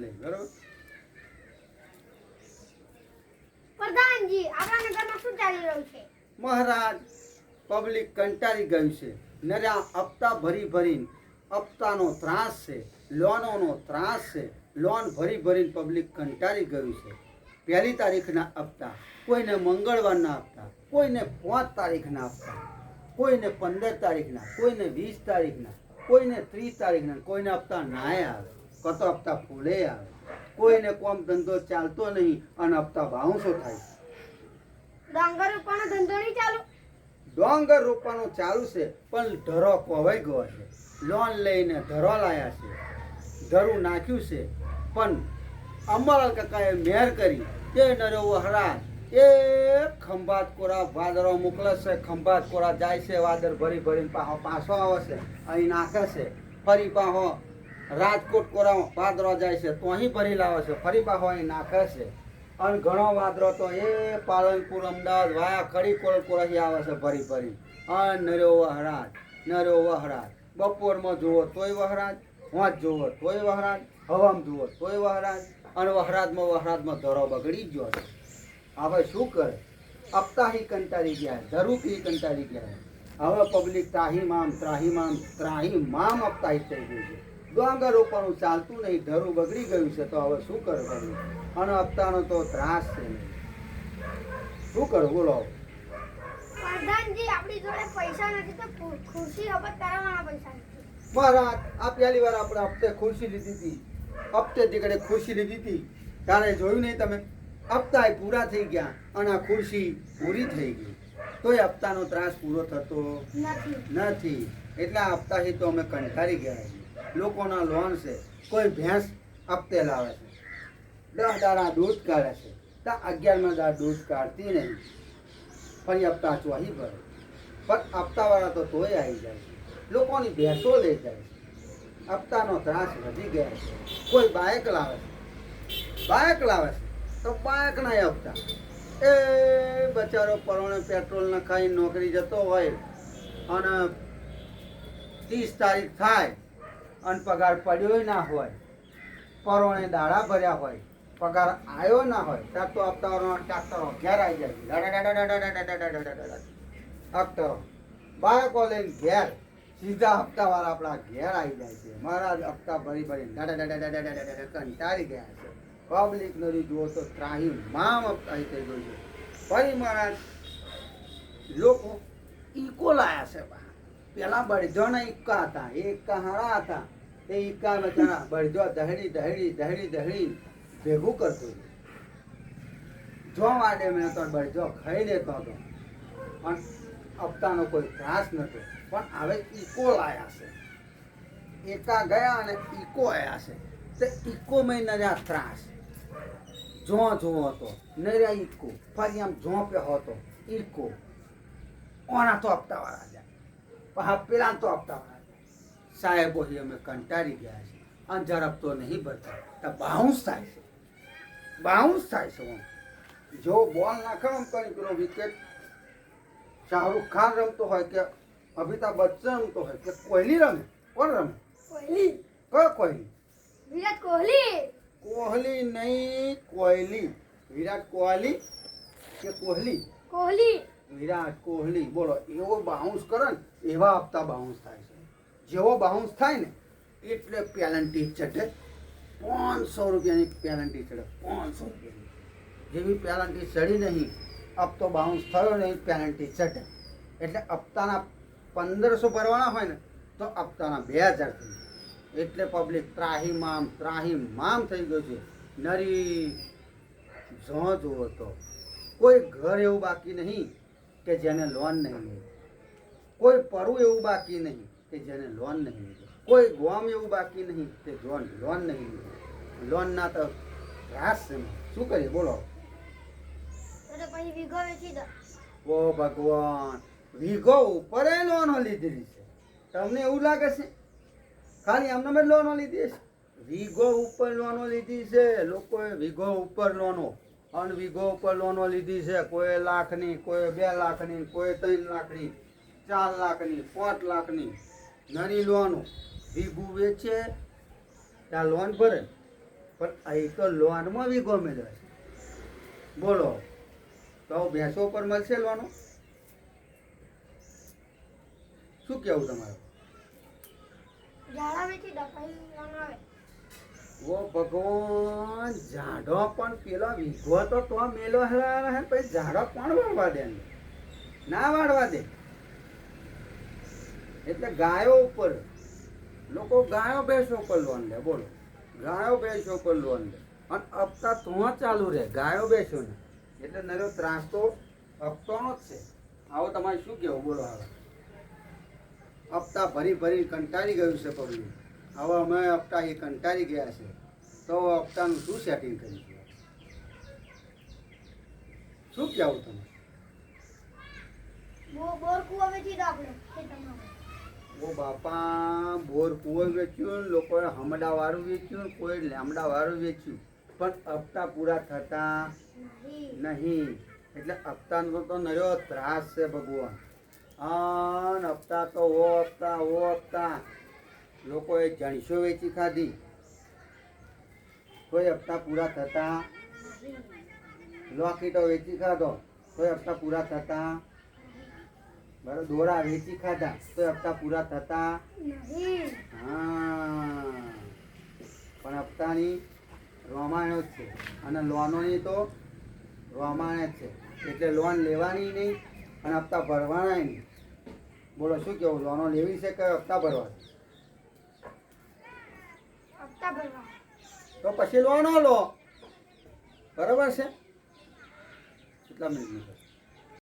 લઈ બરોબર. પ્રધાનજી આપણા નગરમાં શું ચાલી રહ્યું છે? મહારાજ પબ્લિક કંટાળી ગયું છે. નર્યા હપ્તા ભરી ભરીને હપ્તાનો ત્રાસ છે, લોનોનો ત્રાસ છે. લોન ભરી ભરીને પબ્લિક કંટાળી ગયું છે. 1 તારીખના હપ્તા, કોઈને મંગળવારના હપ્તા, કોઈને 5 તારીખના હપ્તા, કોઈને 15 તારીખના, કોઈને 20 તારીખના, કોઈને 30 તારીખના, કોઈને હપ્તા નાય આવે, કતો હપ્તા ફૂલે આવે. કોઈને કોમ ધંધો ચાલતો નહીં અને હપ્તા બાઉન્સો થાય. ડાંગર ઉપરનો ધંધો નહીં ચાલુ? ડોંગર રોપવાનું ચાલુ છે પણ ધરો કોવાઈ ગયો છે. લોન લઈને ધરો લાયા છે, ધરું નાખ્યું છે પણ અમરલ કાકાએ મહેર કરી તે નર્યો વહરાજ એ ખંભાત કોરા વાદળો મોકલે છે. ખંભાત કોરા જાય છે, વાદળ ભરી ભરીને પાછો આવે છે, અહીં નાખે છે. ફરી પાછો રાજકોટ કોરા વાદળો જાય છે તો અહીં ભરી લાવે છે, ફરી પાછો અહીં નાખે છે. અને ઘણો વાદળો તો એ પાલનપુર અમદાવાદ વાયા ખડી કોરથી આવે છે ભરી ભરી. અને નર્યો વહરાજ બપોરમાં જુઓ તોય વહરાજ, હોંચ જુઓ તોય વહરાજ, હવામાં જુઓ તોય વહરાજ. અને વહરાજમાં ધરો બગડી ગયો છે. હવે શું કરે? હપ્તાહી કંટાળી ગયા, ધરુકી કંટાળી ગયા. હવે પબ્લિક ત્રાહીમામ હપ્તાહી થઈ ગયું છે. ડોંગર રોપવાનું ચાલતું નહીં, ધરું બગડી ગયું છે તો હવે શું કરે પબ્લિક? અને હપ્તાનો તો ત્રાસ છે નહીં. શું કરો બોલો? પ્રધાનજી આપણી જોડે પૈસા નથી તો ખુરશી હબત કરાવવાના પૈસા નથી. મહારાજ આ પહેલી વાર આપણે હપ્તે ખુરશી લીધી હતી. હપ્તે તીકડે ખુરશી લીધી હતી ત્યારે જોયું નહીં તમે? હપ્તા પૂરા થઈ ગયા અને આ ખુરશી પૂરી થઈ ગઈ તોય હપ્તાનો ત્રાસ પૂરો થતો નથી. એટલે આ હપ્તાથી તો અમે કંટાળી ગયા છીએ. લોકોના લોન છે, કોઈ ભેંસ હપ્તે લાવે છે, 10 દાડા દૂધ કાઢે છે, ત્યાં 11મા દાડા દૂધ કાઢતી નહીં, ફરી હપ્તા ચોહી ભરે. પણ હપ્તાવાળા તો તોય આવી જાય છે, લોકોની ભેંસો લઈ જાય છે. હપ્તાનો ત્રાસ વધી ગયા છે. કોઈ બાઇક લાવે છે તો બાઇકના હપ્તા. એ બચારો પરોણે પેટ્રોલ નખાઈ નોકરી જતો હોય અને 30 તારીખ થાય અને પગાર પડ્યો ના હોય, પરોણે દાડા ભર્યા હોય, પગાર આવ્યો ના હોય, ત્યાં તો હપ્તાવાળાનો ટ્રેક્ટરો ઘેર આવી જાય. હપ્તાઓ બાળકો લઈને ઘેર સીધા હપ્તાવાળા આપણા ઘેર આવી જાય છે. મહારાજ હપ્તા ભરી કંટાળી ગયા છે. પબ્લિક નરી જુઓ તો ત્રાહીમામ હપ્તાહી થઈ ગયું છે. ફરી મહારાજ લોકો ઈકો લાયા છે. પેલા બળજોના ઈક્કા હતા, એ ઈક્કા હારા હતા. એ ઈક્કા બચારા બળજો દહડી ભેગું કરતો જો વાડે મેં તો બળજો ખાઈ લેતો હતો અને હપ્તાનો કોઈ ત્રાસ નતો. પણ હવે ઈકો લાયા છે. એકા ગયા અને ઈકો આવ્યા છે. તે ઈકો મેં નર્યા ત્રાસ જો હતો નર્યા ઈકો. ફરી આમ પેહો હતો ઈકો. ઓના તો હપ્તાવાળા જાય, પેલા તો હપ્તાવાળા જાય. સાહેબો અમે કંટાળી ગયા છે અને ઝડપ તો નહીં ભરતા તો બાઉન્સ થાય છે. જો બોલ નાખે કરી પેલો વિકેટ શાહરુખ ખાન રમતો હોય કે અમિતાભ બચ્ચન રમતો હોય કે કોહલી રમે, કોણ રમે? કોહલી. વિરાટ કોહલી. કોહલી નહીં, કોહલી. વિરાટ કોહલી કે કોહલી? વિરાટ કોહલી. બોલો એવો બાઉન્સ કરે ને એવા હપ્તા બાઉન્સ થાય છે. જેવો બાઉન્સ થાય ને એટલે પેનલ્ટી ચઢે. 500 રૂપિયાની પેનલ્ટી ચડે. 500 રૂપિયાની જેવી પેનલ્ટી ચડી નહીં, હપ્તો બાઉન્સ થયો નહીં, પેનલ્ટી ચડે. એટલે હપ્તાના 1500 ભરવાના હોય ને તો હપ્તાના 2000 થઈ. એટલે પબ્લિક ત્રાહીમામ થઈ ગયું છે. નરી જુઓ તો કોઈ ઘર એવું બાકી નહીં કે જેને લોન નહીં લે, કોઈ પરુ એવું બાકી નહીં કે જેને લોન નહીં લીધો, કોઈ ગોમ એવું બાકી નહીં કે લોન નહીં લીધો. લોનના તો ત્રાસ છે. શું કરીએ બોલો? ઓ ભગવાન, વીઘો ઉપર લોનો લીધેલી છે. તમને એવું લાગે છે ખાલી આમને લોનો લીધી છે? વીઘો ઉપર લોનો લીધી છે લોકોએ. વીઘો ઉપર લોનો અને વીઘો ઉપર લોનો લીધી છે. કોઈ 1 લાખની, કોઈ 2 લાખની, કોઈ 3 લાખની, 4 લાખની, 5 લાખની નરી લોનો. વીઘું વેચે ત્યાં લોન ભરે, પણ અહીં તો લોનમાં વીઘો મેળવે બોલો તો ભેંસો પર મળશે લોનો શું કેવું તમારું ઝાડા વેચી દપાઈ આવે ઓ ભગવાન ઝાડો પણ પેલો વીઘો તો મેલો હે પછી ઝાડો પણ વાળવા દે ને? ના વાળવા દે એટલે ગાયો ઉપર લોકો ગાયો ભેંસો પર લોન લે બોલો ગાયો ભેંસો પર લોન લે અને હપ્તા તો ચાલુ રહે ગાયો બેસો ને એટલે નરો ત્રાસ તો હપ્તાનો જ છે. આવો તમારે શું કહેવું બોલો હવે હપ્તા ભરી ભરી કંટાળી ગયું છે પબ્લિક. હવે અમે હપ્તા એ કંટાળી ગયા છે તો હપ્તાનું શું સેટિંગ કરીશું શું કહેવું તમે બોર કુવા વેચી દો આપણે ખેતરમાં ઓ બાપા બોર કુવો વેચ્યું લોકોએ હમડા વાળું વેચ્યું કોઈ લેમડા વાળું વેચ્યું પણ હપ્તા પૂરા થતા નહીં નહીં એટલે હપ્તાનો તો નર્યો ત્રાસ છે ભગવાન. અને હપ્તા તો ઓ હપ્તા લોકોએ જણસો વેચી ખાધી કોઈ હપ્તા પૂરા થતા લોકેટો વેચી ખાધો કોઈ હપ્તા પૂરા થતા બરાબર દોરા વેચી ખાધા તો હપ્તા પૂરા થતા નહીં હા પણ હપ્તાની રોમાણો જ છે અને લોનોની તો રોમાણ જ છે એટલે લોન લેવાની નહીં અને હપ્તા ભરવાના નહીં. બોલો શું કેવું લોનો લેવી છે કે હપ્તા ભરવા હપ્તા ભરવા તો પછી લોનો લો બરાબર છે કેટલા મિનિટ